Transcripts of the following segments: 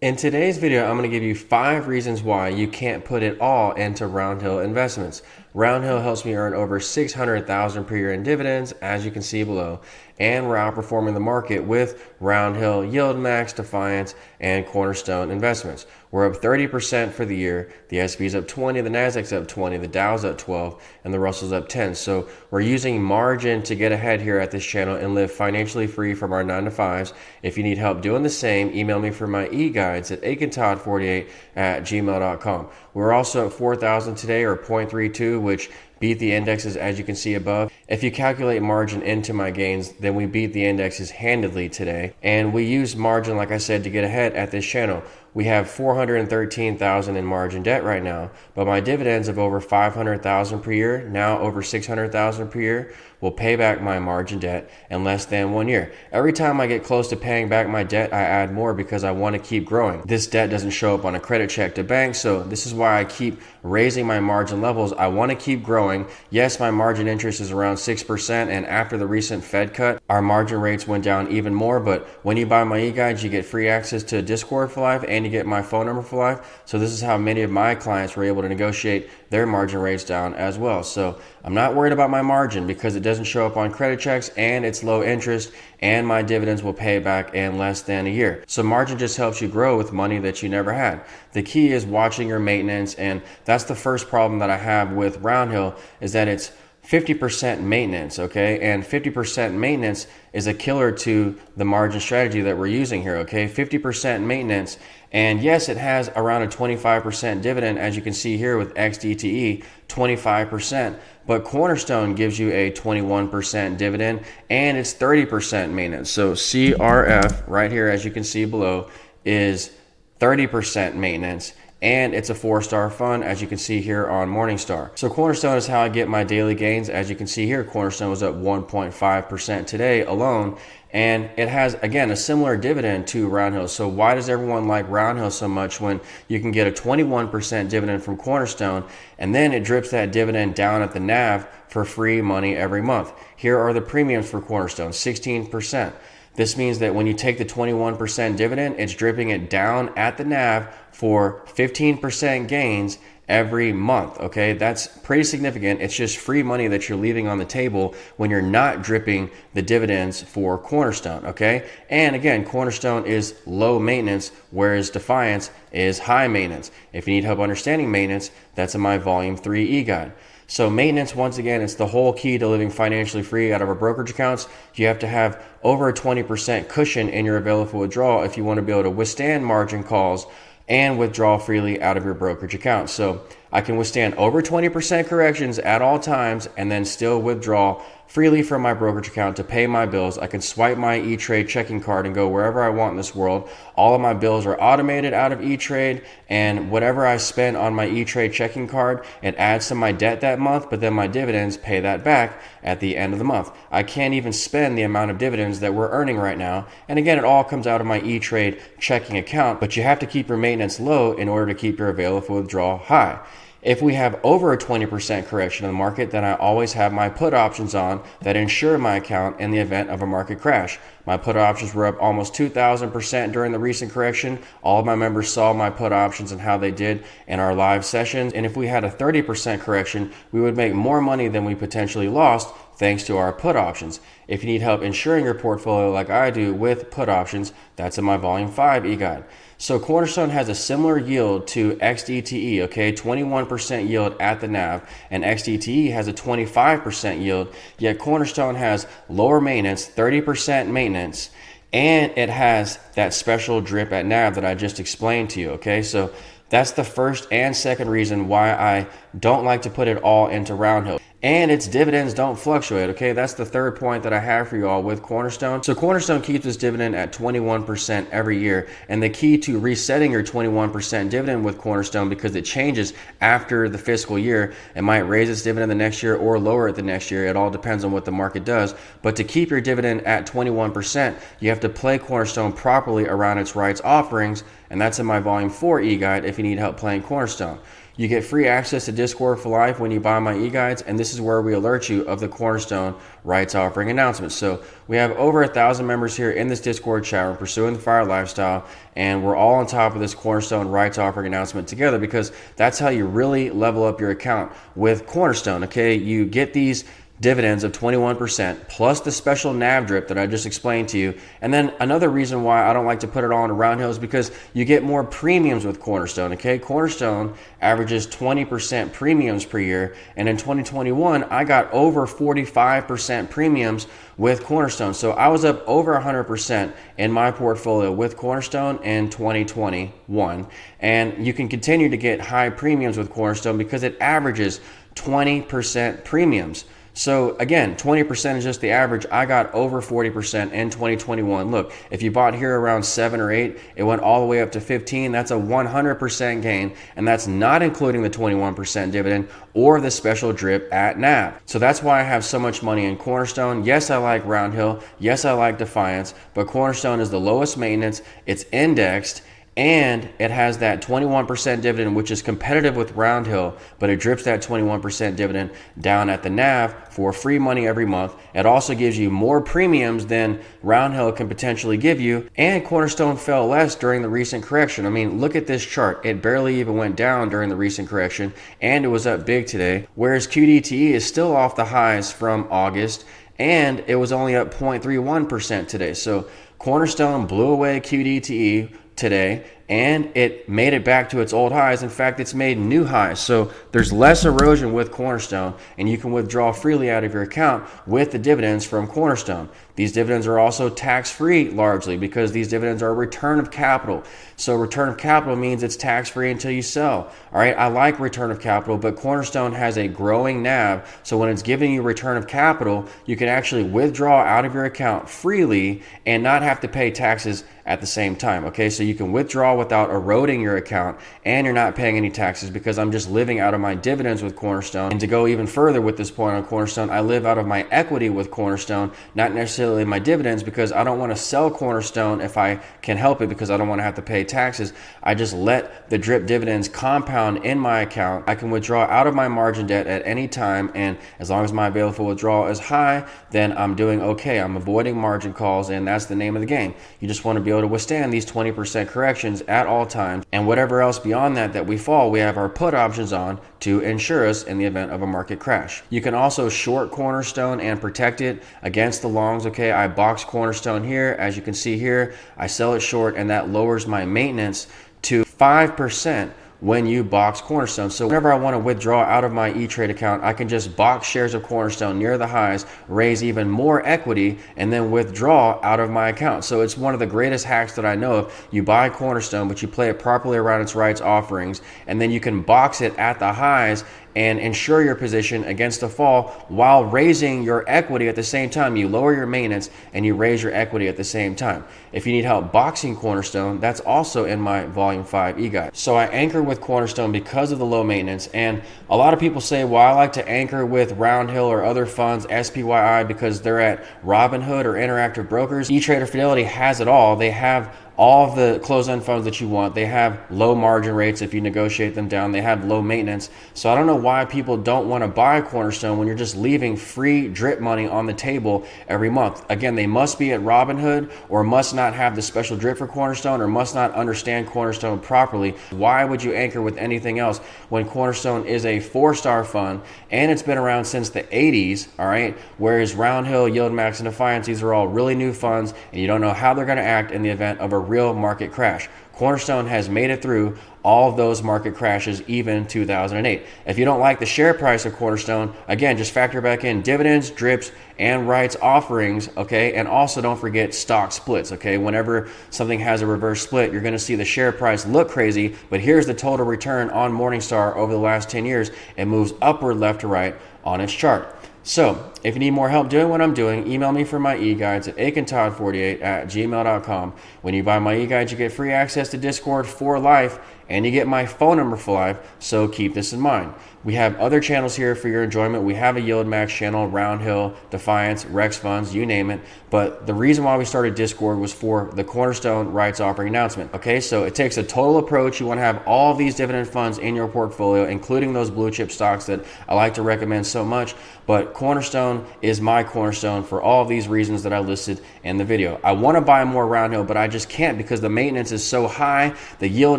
In today's video, I'm going to give you 5 reasons why you can't put it all into Roundhill investments. Roundhill helps me earn over $600,000 per year in dividends, as you can see below, and we're outperforming the market with Roundhill, Yield Max, Defiance, and Cornerstone investments. We're up 30% for the year. The S&P's up 20, the Nasdaq's up 20, the Dow's up 12, and the Russell's up 10. So we're using margin to get ahead here at this channel and live financially free from our 9 to 5s. If you need help doing the same, email me for my e-guides at aikentod48@gmail.com. We're also at 4,000 today, or 0.32, which beat the indexes, as you can see above. If you calculate margin into my gains, then we beat the indexes handedly today. And we use margin, like I said, to get ahead at this channel. We have 413,000 in margin debt right now, but my dividends of over 500,000 per year, now over 600,000 per year, will pay back my margin debt in less than 1 year. Every time I get close to paying back my debt, I add more because I want to keep growing. This debt doesn't show up on a credit check to bank, so this is why I keep raising my margin levels. I want to keep growing. Yes, my margin interest is around 6%, and after the recent Fed cut, our margin rates went down even more, but when you buy my e-guides, you get free access to Discord for life, and you get my phone number for life. So this is how many of my clients were able to negotiate their margin rates down as well. So I'm not worried about my margin because it doesn't show up on credit checks, and it's low interest, and my dividends will pay back in less than a year. So margin just helps you grow with money that you never had. The key is watching your maintenance, and that's the first problem that I have with Roundhill, is that it's 50% maintenance, okay? And 50% maintenance is a killer to the margin strategy that we're using here, okay? 50% maintenance, and yes, it has around a 25% dividend, as you can see here with XDTE, 25%, but Cornerstone gives you a 21% dividend, and it's 30% maintenance. So CRF, right here, as you can see below, is 30% maintenance, and it's a 4-star fund, as you can see here on Morningstar. So Cornerstone is how I get my daily gains. As you can see here, Cornerstone was up 1.5% today alone, and it has, again, a similar dividend to Roundhill. So why does everyone like Roundhill so much when you can get a 21% dividend from Cornerstone, and then it drips that dividend down at the NAV for free money every month? Here are the premiums for Cornerstone, 16%. This means that when you take the 21% dividend, it's dripping it down at the NAV for 15% gains every month, okay? That's pretty significant. It's just free money that you're leaving on the table when you're not dripping the dividends for Cornerstone, okay? And again, Cornerstone is low maintenance, whereas Defiance is high maintenance. If you need help understanding maintenance, that's in my Volume 3 e-guide. So maintenance, once again, it's the whole key to living financially free out of our brokerage accounts. You have to have over a 20% cushion in your available withdrawal if you want to be able to withstand margin calls and withdraw freely out of your brokerage account. So I can withstand over 20% corrections at all times and then still withdraw freely from my brokerage account to pay my bills. I can swipe my E-Trade checking card and go wherever I want in this world. All of my bills are automated out of E-Trade, and whatever I spend on my E-Trade checking card, it adds to my debt that month, but then my dividends pay that back at the end of the month. I can't even spend the amount of dividends that we're earning right now. And again, it all comes out of my E-Trade checking account, but you have to keep your maintenance low in order to keep your available withdrawal high. If we have over a 20% correction in the market, then I always have my put options on that insure my account in the event of a market crash. My put options were up almost 2,000% during the recent correction. All of my members saw my put options and how they did in our live sessions. And if we had a 30% correction, we would make more money than we potentially lost thanks to our put options. If you need help insuring your portfolio like I do with put options, that's in my Volume 5 e-guide. So Cornerstone has a similar yield to XDTE, okay, 21% yield at the NAV, and XDTE has a 25% yield, yet Cornerstone has lower maintenance, 30% maintenance, and it has that special drip at NAV that I just explained to you, okay? So that's the first and second reason why I don't like to put it all into Roundhill. And its dividends don't fluctuate, okay? That's the third point that I have for you all with Cornerstone. So Cornerstone keeps its dividend at 21% every year. And the key to resetting your 21% dividend with Cornerstone, because it changes after the fiscal year, it might raise its dividend the next year or lower it the next year. It all depends on what the market does. But to keep your dividend at 21%, you have to play Cornerstone properly around its rights offerings. And that's in my Volume 4 e-guide if you need help playing Cornerstone. You get free access to Discord for life when you buy my e-guides, and this is where we alert you of the Cornerstone rights offering announcements. So we have over 1,000 members here in this Discord chat room pursuing the fire lifestyle, and we're all on top of this Cornerstone rights offering announcement together, because that's how you really level up your account with Cornerstone. Okay, you get these dividends of 21% plus the special NAV drip that I just explained to you. And then another reason why I don't like to put it all into Roundhill is because you get more premiums with Cornerstone. Okay, Cornerstone averages 20% premiums per year, and in 2021 I got over 45% premiums with Cornerstone. So I was up over 100% in my portfolio with Cornerstone in 2021, and you can continue to get high premiums with Cornerstone because it averages 20% premiums. So again, 20% is just the average. I got over 40% in 2021. Look, if you bought here around 7 or 8, it went all the way up to 15. That's a 100% gain, and that's not including the 21% dividend or the special drip at NAV. So that's why I have so much money in Cornerstone. Yes, I like Roundhill. Yes, I like Defiance, but Cornerstone is the lowest maintenance. It's indexed, and it has that 21% dividend, which is competitive with Roundhill, but it drips that 21% dividend down at the NAV for free money every month. It also gives you more premiums than Roundhill can potentially give you, and Cornerstone fell less during the recent correction. I mean, look at this chart. It barely even went down during the recent correction, and it was up big today, whereas QDTE is still off the highs from August, and it was only up 0.31% today. So Cornerstone blew away QDTE today, and it made it back to its old highs. In fact, it's made new highs. So there's less erosion with Cornerstone, and you can withdraw freely out of your account with the dividends from Cornerstone. These dividends are also tax-free largely because these dividends are a return of capital. So return of capital means it's tax-free until you sell. All right, I like return of capital, but Cornerstone has a growing NAV. So when it's giving you return of capital, you can actually withdraw out of your account freely and not have to pay taxes at the same time. Okay, so you can withdraw without eroding your account, and you're not paying any taxes because I'm just living out of my dividends with Cornerstone. And to go even further with this point on Cornerstone, I live out of my equity with Cornerstone, not necessarily my dividends, because I don't want to sell Cornerstone if I can help it, because I don't want to have to pay taxes. I just let the drip dividends compound in my account. I can withdraw out of my margin debt at any time, and as long as my available withdrawal is high, then I'm doing okay. I'm avoiding margin calls, and that's the name of the game. You just want to be able to withstand these 20% corrections at all times, and whatever else beyond that we fall, we have our put options on to insure us in the event of a market crash. You can also short Cornerstone and protect it against the longs. Okay, I box Cornerstone here, as you can see here. I sell it short, and that lowers my maintenance to 5% when you box Cornerstone. So whenever I want to withdraw out of my E-Trade account, I can just box shares of Cornerstone near the highs, raise even more equity, and then withdraw out of my account. So it's one of the greatest hacks that I know of. You buy Cornerstone, but you play it properly around its rights offerings, and then you can box it at the highs and insure your position against a fall while raising your equity at the same time. You lower your maintenance and you raise your equity at the same time. If you need help boxing Cornerstone, that's also in my Volume 5 e-guide. So I anchor with Cornerstone because of the low maintenance, and a lot of people say, well, I like to anchor with Roundhill or other funds, SPYI, because they're at Robinhood or Interactive Brokers. E-Trade or Fidelity has it all. They have all of the closed-end funds that you want. They have low margin rates if you negotiate them down. They have low maintenance. So I don't know why people don't want to buy Cornerstone when you're just leaving free drip money on the table every month. Again, they must be at Robinhood, or must not have the special drip for Cornerstone, or must not understand Cornerstone properly. Why would you anchor with anything else when Cornerstone is a 4-star fund and it's been around since the 80s, all right? Whereas Roundhill, YieldMax, and Defiance, these are all really new funds, and you don't know how they're going to act in the event of a real market crash. Cornerstone has made it through all of those market crashes, even 2008. If you don't like the share price of Cornerstone, again, just factor back in dividends, drips, and rights offerings, okay? And also don't forget stock splits, okay? Whenever something has a reverse split, you're gonna see the share price look crazy, but here's the total return on Morningstar over the last 10 years. It moves upward left to right on its chart. So if you need more help doing what I'm doing, email me for my e-guides at aikentod48@gmail.com. When you buy my e-guides, you get free access to Discord for life, and you get my phone number for life, so keep this in mind. We have other channels here for your enjoyment. We have a Yield Max channel, Roundhill, Defiance, Rex Funds, you name it. But the reason why we started Discord was for the Cornerstone rights offering announcement. Okay, so it takes a total approach. You want to have all these dividend funds in your portfolio, including those blue chip stocks that I like to recommend so much. But Cornerstone is my cornerstone for all of these reasons that I listed in the video. I want to buy more Roundhill, but I just can't because the maintenance is so high, the yield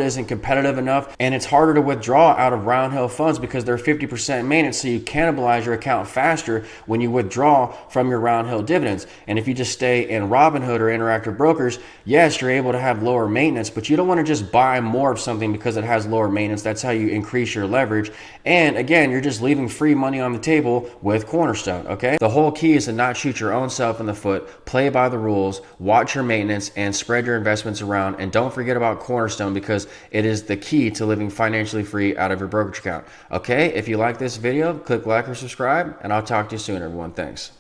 isn't competitive enough, and it's harder to withdraw out of Roundhill funds because they're 50% maintenance, so you cannibalize your account faster when you withdraw from your Roundhill dividends. And if you just stay in Robinhood or Interactive Brokers, yes, you're able to have lower maintenance, but you don't want to just buy more of something because it has lower maintenance. That's how you increase your leverage. And again, you're just leaving free money on the table with Cornerstone, okay? The whole key is to not shoot your own self in the foot, play by the rules, watch your maintenance, and spread your investments around. And don't forget about Cornerstone because it is the key to living financially free out of your brokerage account, okay? If you like this video, click like or subscribe, and I'll talk to you soon, everyone. Thanks.